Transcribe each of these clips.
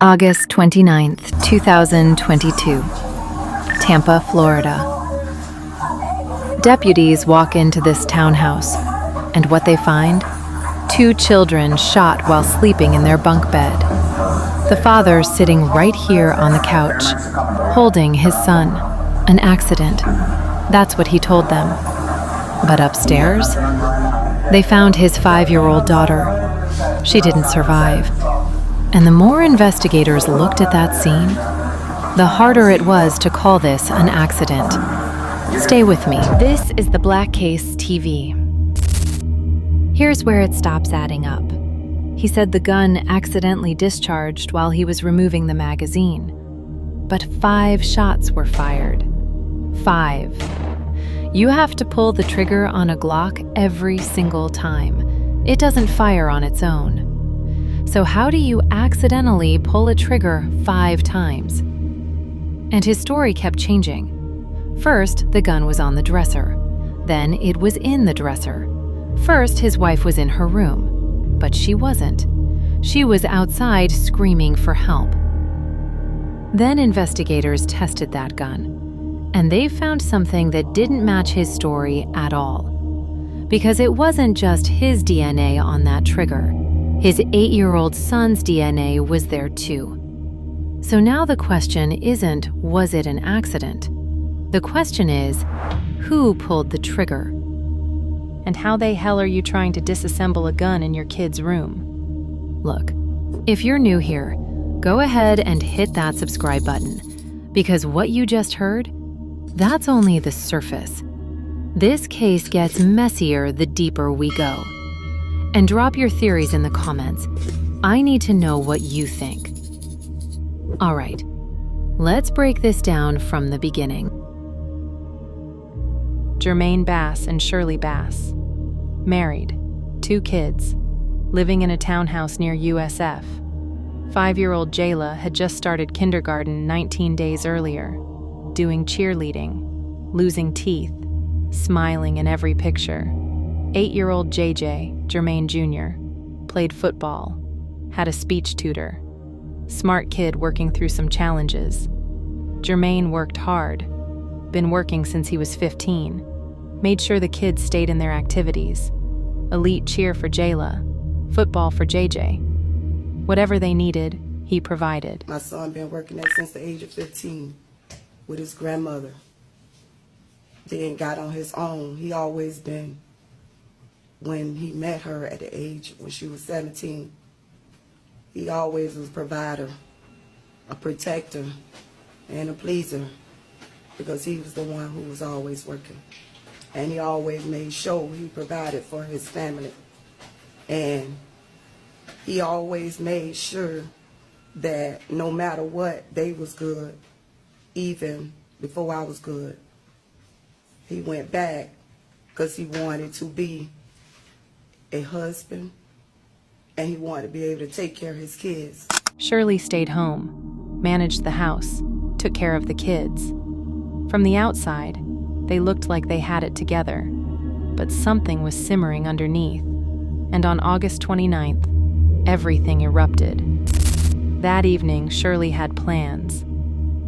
August 29th, 2022, Tampa, Florida. Deputies walk into this townhouse, and what they find? 2 children shot while sleeping in their bunk bed. The father sitting right here on the couch, holding his son. An accident. That's what he told them. But upstairs, they found his 5-year-old daughter. She didn't survive. And the more investigators looked at that scene, the harder it was to call this an accident. Stay with me. This is Theblackcasetv. Here's where it stops adding up. He said the gun accidentally discharged while he was removing the magazine. But 5 shots were fired. 5. You have to pull the trigger on a Glock every single time. It doesn't fire on its own. So how do you accidentally pull a trigger 5 times? And his story kept changing. First, the gun was on the dresser. Then it was in the dresser. First, his wife was in her room, but she wasn't. She was outside screaming for help. Then investigators tested that gun, and they found something that didn't match his story at all. Because it wasn't just his DNA on that trigger. His 8-year-old son's DNA was there too. So now the question isn't, was it an accident? The question is, who pulled the trigger? And how the hell are you trying to disassemble a gun in your kid's room? Look, if you're new here, go ahead and hit that subscribe button, because what you just heard, that's only the surface. This case gets messier the deeper we go. And drop your theories in the comments. I need to know what you think. All right, let's break this down from the beginning. Jermaine Bass and Shirley Bass. Married, 2 kids, living in a townhouse near USF. 5-year-old Jayla had just started kindergarten 19 days earlier, doing cheerleading, losing teeth, smiling in every picture. 8-year-old JJ, Jermaine Jr., played football, had a speech tutor. Smart kid working through some challenges. Jermaine worked hard, been working since he was 15, made sure the kids stayed in their activities. Elite cheer for Jayla, football for JJ. Whatever they needed, he provided. My son been working there since the age of 15 with his grandmother. Then got on his own. He always been. When he met her at the age when she was 17, he always was a provider, a protector, and a pleaser, because he was the one who was always working. And he always made sure he provided for his family. And he always made sure that no matter what, they was good, even before I was good. He went back because he wanted to be a husband, and he wanted to be able to take care of his kids. Shirley stayed home, managed the house, took care of the kids. From the outside, they looked like they had it together, but something was simmering underneath. And on August 29th, everything erupted. That evening, Shirley had plans.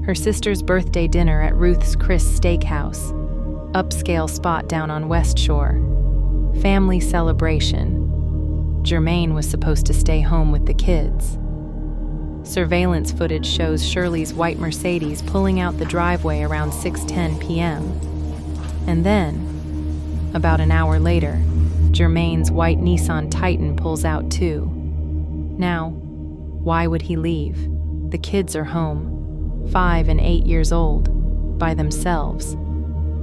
Her sister's birthday dinner at Ruth's Chris Steakhouse, upscale spot down on West Shore. Family celebration. Jermaine was supposed to stay home with the kids. Surveillance footage shows Shirley's white Mercedes pulling out the driveway around 6:10 p.m. And then, about an hour later, Jermaine's white Nissan Titan pulls out too. Now, why would he leave? The kids are home, 5 and 8 years old, by themselves.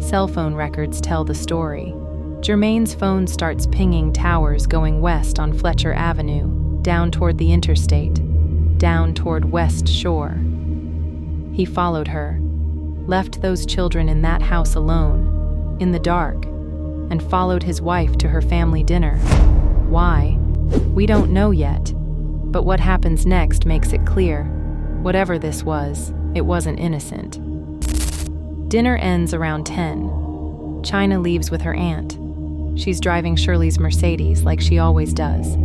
Cell phone records tell the story. Jermaine's phone starts pinging towers going west on Fletcher Avenue, down toward the interstate, down toward West Shore. He followed her, left those children in that house alone, in the dark, and followed his wife to her family dinner. Why? We don't know yet, but what happens next makes it clear. Whatever this was, it wasn't innocent. Dinner ends around 10. China leaves with her aunt. She's driving Shirley's Mercedes like she always does.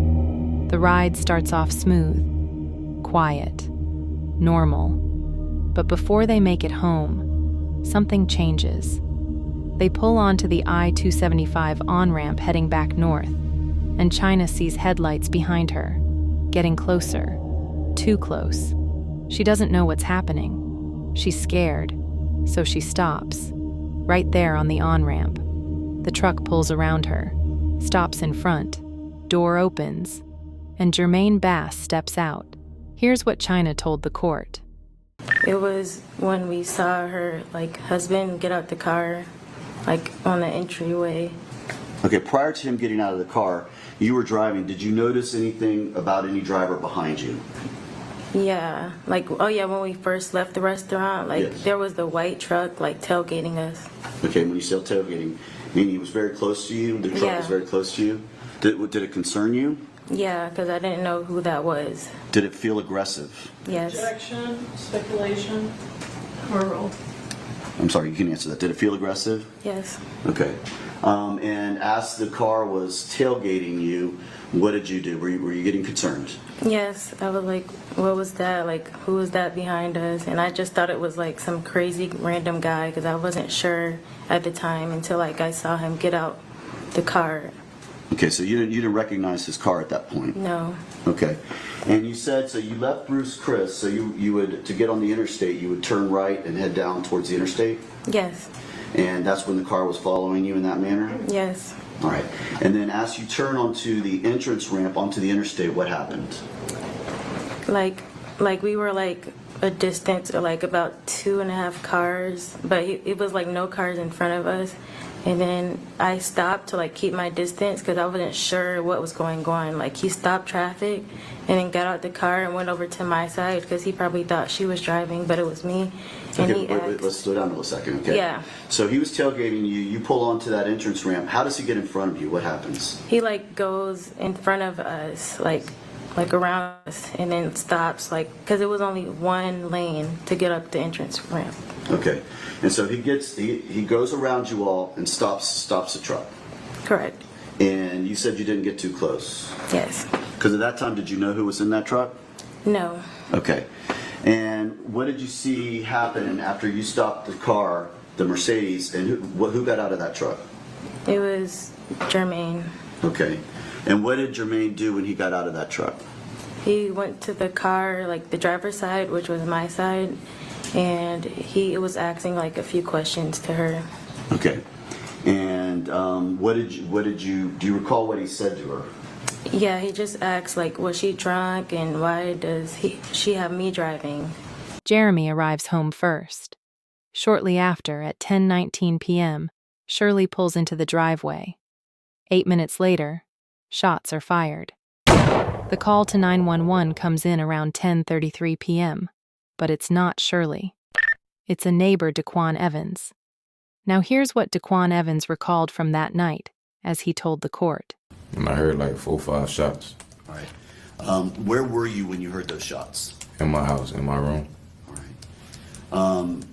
The ride starts off smooth, quiet. normal. But before they make it home, something changes. They pull onto the I-275 on-ramp heading back north, and China sees headlights behind her, getting closer, too close. She doesn't know what's happening. She's scared, so she stops, right there on the on-ramp. The truck pulls around her, stops in front, door opens, and Jermaine Bass steps out. Here's what China told the court. It was when we saw her, husband get out the car, on the entryway. Okay, prior to him getting out of the car, you were driving. Did you notice anything about any driver behind you? Yeah, when we first left the restaurant, Yes. There was the white truck, tailgating us. Okay, when you said tailgating, meaning he was very close to you? The truck Yeah. was very close to you? Did it concern you? Yeah, because I didn't know who that was. Did it feel aggressive? Yes. Objection, speculation, overruled. I'm sorry, you can answer that. Did it feel aggressive? Yes. Okay. And as the car was tailgating you, what did you do? Were you getting concerned? Yes, I was like, what was that? Who was that behind us? And I just thought it was some crazy random guy because I wasn't sure at the time until I saw him get out the car. Okay, so you didn't recognize his car at that point? No. Okay. And you said, so you left Bruce Chris, so you would, to get on the interstate, you would turn right and head down towards the interstate? Yes. And that's when the car was following you in that manner? Yes. All right. And then as you turn onto the entrance ramp onto the interstate, what happened? We were a distance of about 2.5 cars, but it was no cars in front of us. And then I stopped to keep my distance because I wasn't sure what was going on. He stopped traffic and then got out the car and went over to my side because he probably thought she was driving, but it was me. And Okay, he wait, asked, let's slow down a second, okay? Yeah. So he was tailgating you, you pull onto that entrance ramp. How does he get in front of you? What happens? he goes in front of us, around us, and then stops, because it was only one lane to get up the entrance ramp. Okay. And so he goes around you all and stops the truck. Correct. And you said you didn't get too close. Yes. Because at that time, did you know who was in that truck? No. Okay. And what did you see happen after you stopped the car, the Mercedes, and who got out of that truck? It was Jermaine. Okay. And what did Jermaine do when he got out of that truck? He went to the car, the driver's side, which was my side, and he was asking a few questions to her. Okay. And do you recall what he said to her? Yeah, he just asked was she drunk and why does she have me driving? Jeremy arrives home first. Shortly after, at 10:19 p.m., Shirley pulls into the driveway. 8 minutes later, shots are fired. The call to 911 comes in around 10:33 p.m., but it's not Shirley. It's a neighbor, Daquan Evans. Now here's what Daquan Evans recalled from that night, as he told the court. And I heard 4 or 5 shots. All right. Where were you when you heard those shots? In my house, in my room. All right.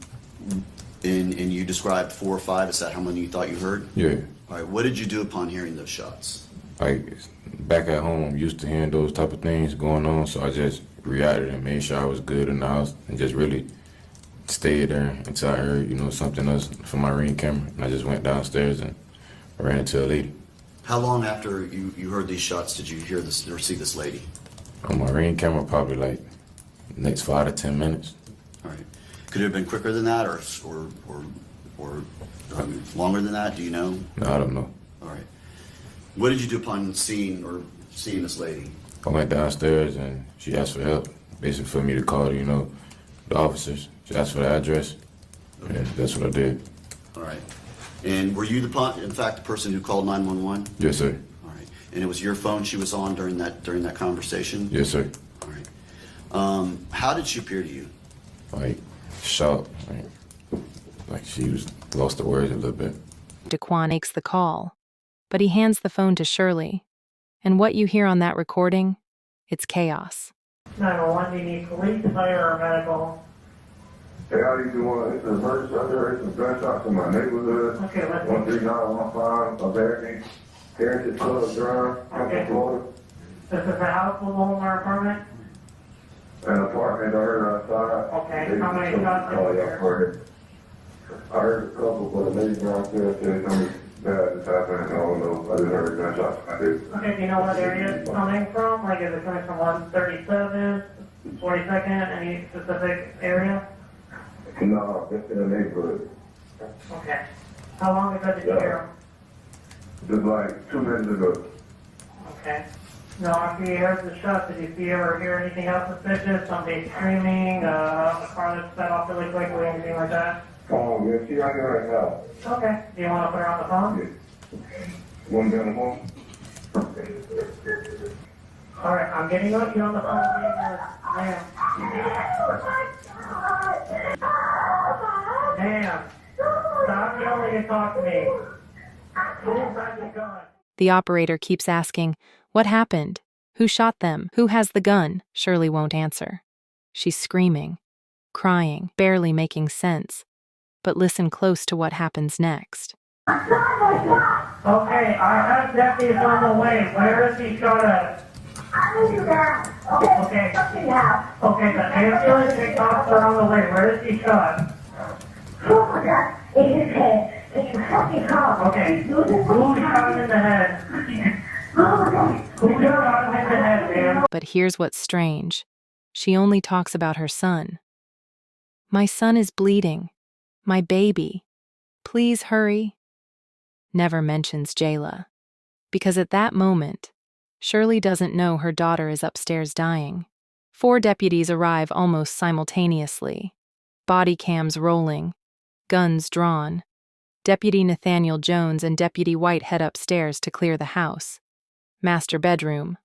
And you described 4 or 5. Is that how many you thought you heard? Yeah. All right. What did you do upon hearing those shots? Back at home, I'm used to hearing those type of things going on, so I just reacted and made sure I was good in the house and just really stayed there until I heard, something else from my Ring camera. And I just went downstairs and ran into a lady. How long after you heard these shots did you hear this or see this lady? On my Ring camera, probably next 5 to 10 minutes. All right. Could it have been quicker than that or longer than that? Do you know? No, I don't know. All right. What did you do upon seeing this lady? I went downstairs and she asked for help, basically for me to call, the officers. She asked for the address, and that's what I did. All right. And were you in fact the person who called 911? Yes, sir. All right. And it was your phone she was on during that conversation? Yes, sir. All right. How did she appear to you? Shocked. She was lost the words a little bit. Daquan makes the call, but he hands the phone to Shirley. And what you hear on that recording, it's chaos. 911, do you need police, fire, or medical? Hey, how you doing? It's an emergency out there. It's some gunshots in my neighborhood. Okay, let's 13915, abandoned Heritage Club Drive, Tampa, Florida. This is a house, a home, or apartment? An apartment. I heard outside How many shots did you hear? I heard a couple, but a lady downstairs said something bad is happening. I don't know. I just heard gunshots. I did. Okay, do you know what area it's coming from? Like, is it coming from 137, 42nd, any specific area? No, just in the neighborhood. Okay. How long ago did you hear Just like 2 minutes ago. them? Okay. Now, after you heard the shot, did you see or hear anything else suspicious? Somebody screaming, a car that sped off really quickly, anything like that? Oh, yeah, she out here right now. Okay. Do you want to put her on the phone? Yeah. One down the hall. All right, I'm getting you on the phone. Ma'am. Ma'am. Stop yelling and talk to me. Who's got the gun? The operator keeps asking, "What happened? Who shot them? Who has the gun?" Shirley won't answer. She's screaming, crying, barely making sense. But listen close to what happens next. Okay, I have deputies on the way. Where is he shot at? Okay. Okay, the ambulance and cops are on the way. Where is he shot? Okay. Who shot him in the head? Who shot him in the head, ma'am? But here's what's strange. She only talks about her son. "My son is bleeding. My baby. Please hurry." Never mentions Jayla. Because at that moment, Shirley doesn't know her daughter is upstairs dying. 4 deputies arrive almost simultaneously. Body cams rolling. Guns drawn. Deputy Nathaniel Jones and Deputy White head upstairs to clear the house. Master bedroom.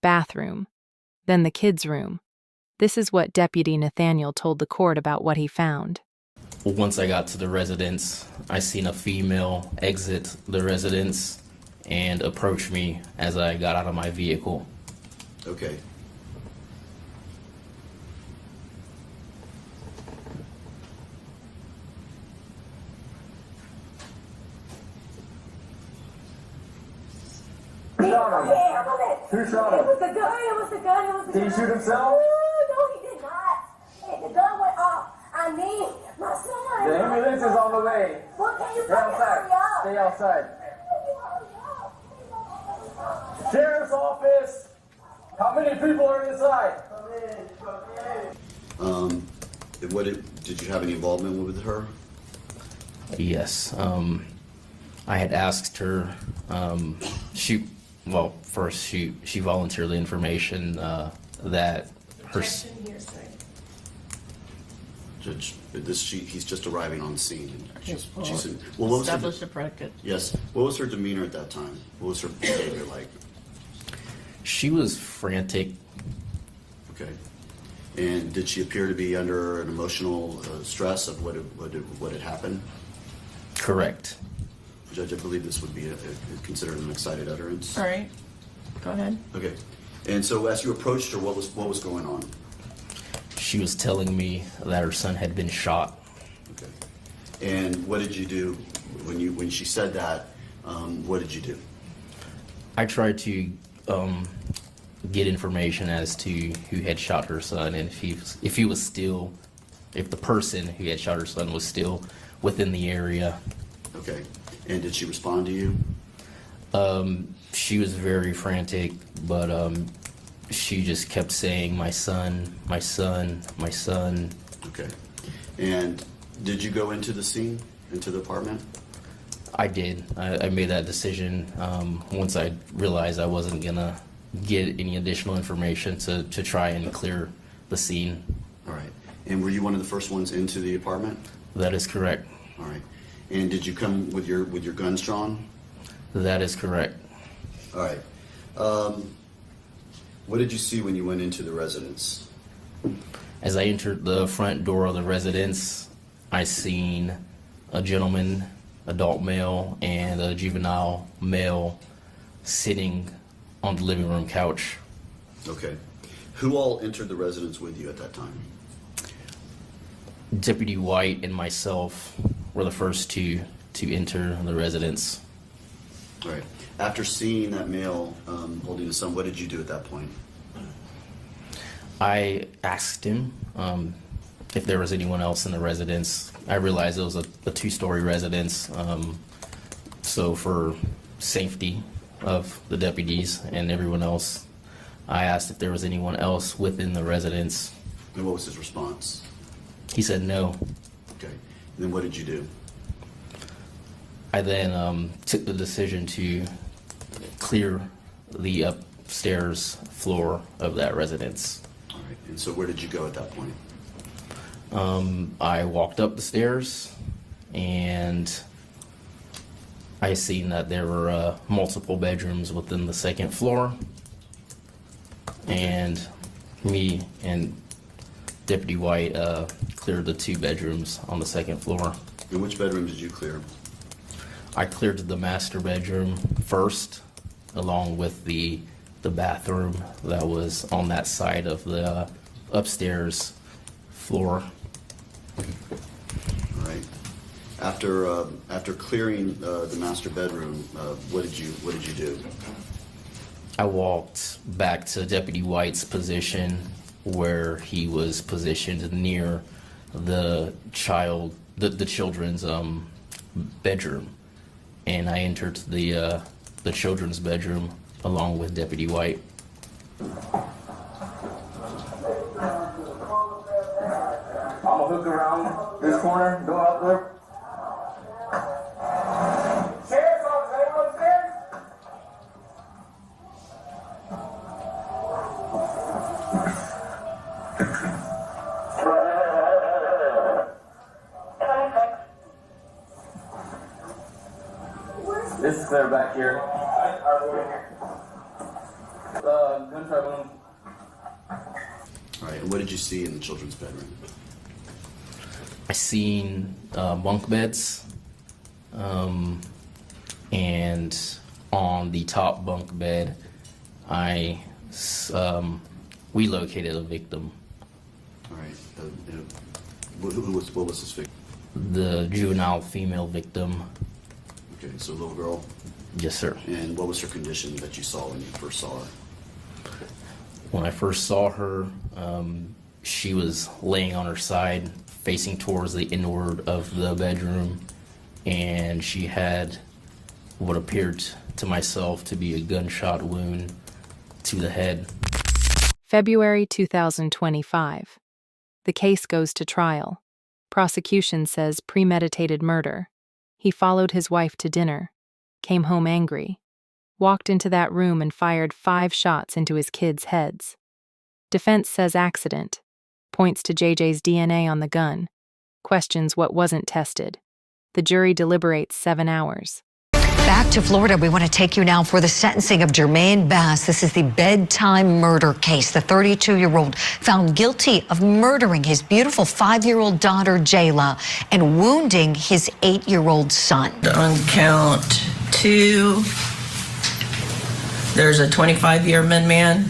Bathroom. Then the kids' room. This is what Deputy Nathaniel told the court about what he found. Once I got to the residence, I seen a female exit the residence and approach me as I got out of my vehicle. Okay. Who shot him? It was the gun. Did he shoot himself? No, he did not. The gun went off. I mean, my son. The ambulance is on the way. Well, can you Stay outside. hurry up? Stay outside. Sheriff's office. How many people are inside? Did you have any involvement with her? Yes. I had asked her, first she volunteered the information that her... Judge, he's just arriving on the scene. Yes, What was her, establish a predicate. yes. What was her demeanor at that time? What was her behavior like? She was frantic. Okay. And did she appear to be under an emotional stress of what had happened? Correct. Judge, I believe this would be considered an excited utterance. All right, go ahead. Okay. And so as you approached her, what was going on? She was telling me that her son had been shot. Okay. And what did you do when she said that? What did you do? I tried to get information as to who had shot her son and if the person who had shot her son was still within the area. Okay. And did she respond to you? She was very frantic, but she just kept saying, "My son, my son, my son." Okay. And did you go into the scene, into the apartment? I did. I made that decision once I realized I wasn't gonna get any additional information to try and clear the scene. All right. And were you one of the first ones into the apartment? That is correct. All right. And did you come with your guns drawn? That is correct. All right. What did you see when you went into the residence? As I entered the front door of the residence, I seen a gentleman, adult male, and a juvenile male sitting on the living room couch. Okay. Who all entered the residence with you at that time? Deputy White and myself were the first two to enter the residence. All right. After seeing that male holding his son, what did you do at that point? I asked him if there was anyone else in the residence. I realized it was a two-story residence, so for safety of the deputies and everyone else, I asked if there was anyone else within the residence. And what was his response? He said no. Okay. And then what did you do? I then took the decision to clear the upstairs floor of that residence. All right. And so where did you go at that point? I walked up the stairs and I seen that there were multiple bedrooms within the second floor, and me and Deputy White cleared the 2 bedrooms on the second floor. And which bedroom did you clear? I cleared the master bedroom first, along with the bathroom that was on that side of the upstairs floor. All right. After clearing the master bedroom, what did you do? I walked back to Deputy White's position where he was positioned near the children's bedroom, and I entered the children's bedroom along with Deputy White. I'm gonna hook around this corner, go out there. Sheriff's office, anyone upstairs? This is clear back here. Gunshot wound. All right. And what did you see in the children's bedroom? I seen bunk beds, and on the top bunk bed, we located a victim. All right. What was this victim? The juvenile female victim. Okay. So little girl. Yes, sir. And what was her condition that you saw when you first saw her? When I first saw her, she was laying on her side, facing towards the inward of the bedroom, and she had what appeared to myself to be a gunshot wound to the head. February 2025. The case goes to trial. Prosecution says premeditated murder. He followed his wife to dinner, came home angry, walked into that room and fired 5 shots into his kids' heads. Defense says accident, points to JJ's DNA on the gun, questions what wasn't tested. The jury deliberates 7 hours. Back to Florida, we want to take you now for the sentencing of Jermaine Bass. This is the bedtime murder case. The 32-year-old found guilty of murdering his beautiful 5-year-old daughter, Jayla, and wounding his 8-year-old son. On count 2, there's a 25-year min-man.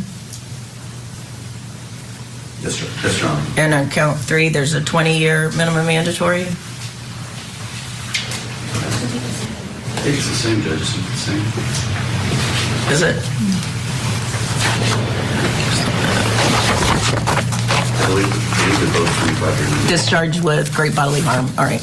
Yes, sir. Yes, Your Honor. And on count 3, there's a 20-year minimum mandatory. I think it's the same, Judge. It's the same. Is it? I believe they're both 25 years. Discharged with great bodily harm. All right.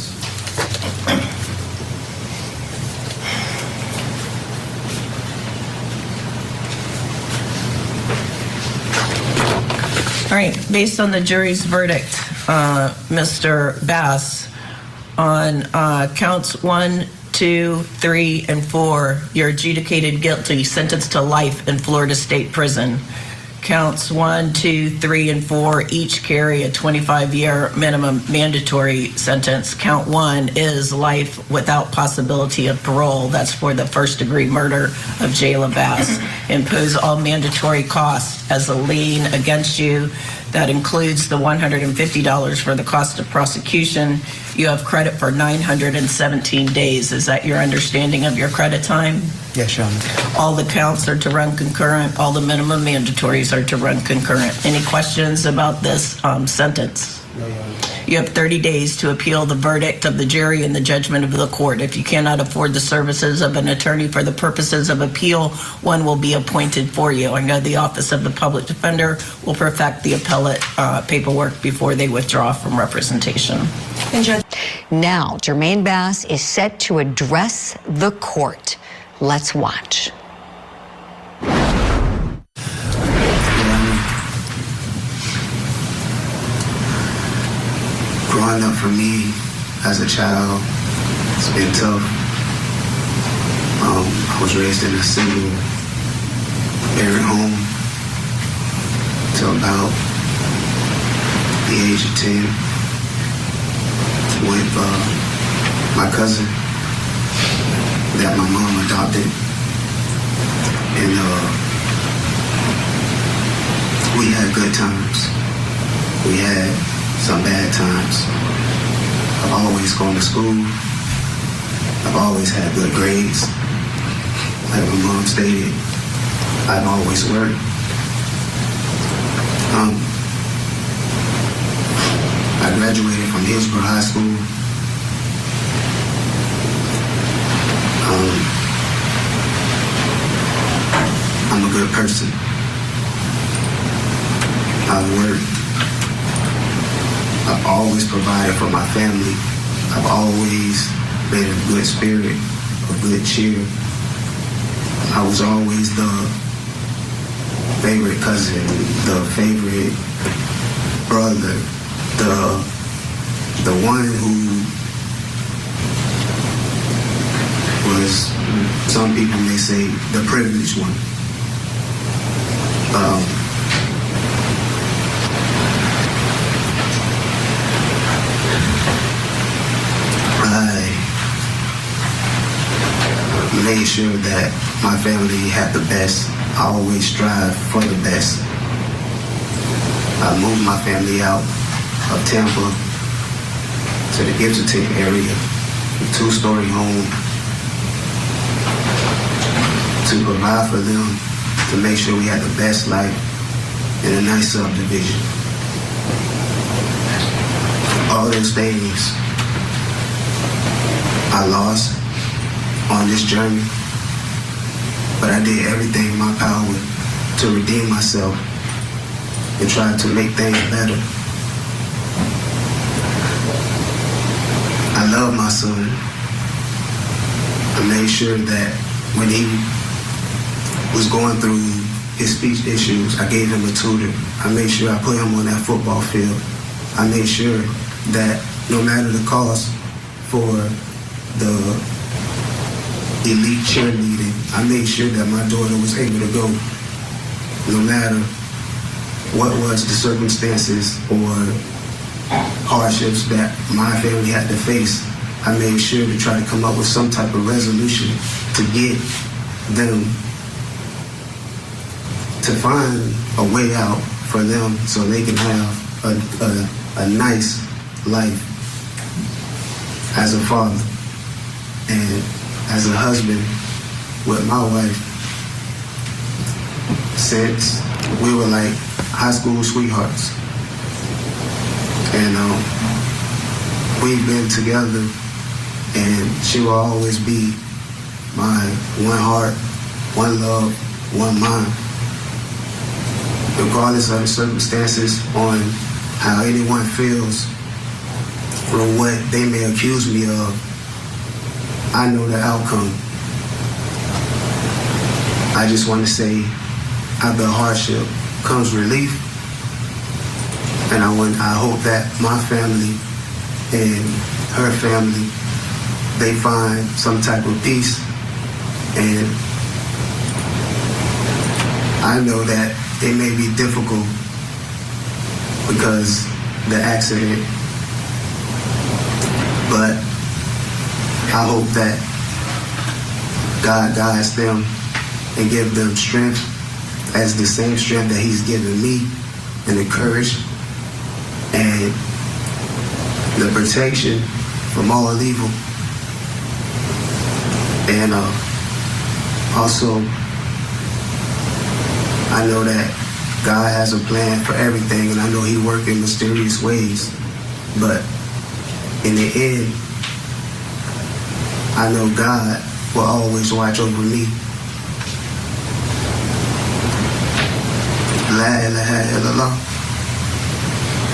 All right, based on the jury's verdict, Mr. Bass, on counts 1, 2, 3, and 4, you're adjudicated guilty, sentenced to life in Florida State Prison. Counts 1, 2, 3, and 4 each carry a 25-year minimum mandatory sentence. Count 1 is life without possibility of parole. That's for the first-degree murder of Jayla Bass. Impose all mandatory costs as a lien against you. That includes the $150 for the cost of prosecution. You have credit for 917 days. Is that your understanding of your credit time? Yes, Your Honor. All the counts are to run concurrent. All the minimum mandatories are to run concurrent. Any questions about this sentence? No, Your Honor. You have 30 days to appeal the verdict of the jury and the judgment of the court. If you cannot afford the services of an attorney for the purposes of appeal, one will be appointed for you. I know the Office of the Public Defender will perfect the appellate paperwork before they withdraw from representation. Now, Jermaine Bass is set to address the court. Let's watch. Growing up for me as a child, it's been tough. I was raised in a single parent home till about the age of 10 with my cousin that my mom adopted. And we had good times. We had some bad times. I've always gone to school. I've always had good grades. Like my mom stated, I've always worked. I graduated from Hillsborough High School. I'm a good person. I've worked. I've always provided for my family. I've always been a good spirit, a good cheer. I was always the favorite cousin, the favorite brother, the one who was, some people may say, the privileged one. I made sure that my family had the best. I always strive for the best. I moved my family out of Tampa to the Gibson area, a 2-story home, to provide for them, to make sure we had the best life in a nice subdivision. All those things I lost on this journey, but I did everything in my power to redeem myself and try to make things better. I love my son. I made sure that when he was going through his speech issues, I gave him a tutor. I made sure I put him on that football field. I made sure that no matter the cost for the elite cheerleading, I made sure that my daughter was able to go, no matter what was the circumstances or hardships that my family had to face. I made sure to try to come up with some type of resolution to get them to find a way out for them so they can have a nice life as a father and as a husband with my wife. Since we were like high school sweethearts, and we've been together, and she will always be my one heart, one love, one mind. Regardless of the circumstances on how anyone feels or what they may accuse me of, I know the outcome. I just want to say, after hardship comes relief, and I hope that my family and her family, they find some type of peace. And I know that it may be difficult because the accident, but I hope that God guides them and give them strength as the same strength that He's given me, and the courage and the protection from all evil. And also, I know that God has a plan for everything, and I know He works in mysterious ways. But in the end, I know God will always watch over me. La ilaha illallah.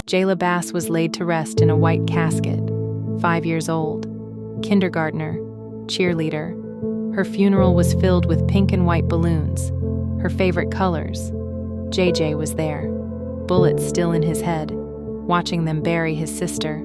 Jayla Bass was laid to rest in a white casket, 5 years old, kindergartner, cheerleader. Her funeral was filled with pink and white balloons, her favorite colors. JJ was there, bullets still in his head, watching them bury his sister.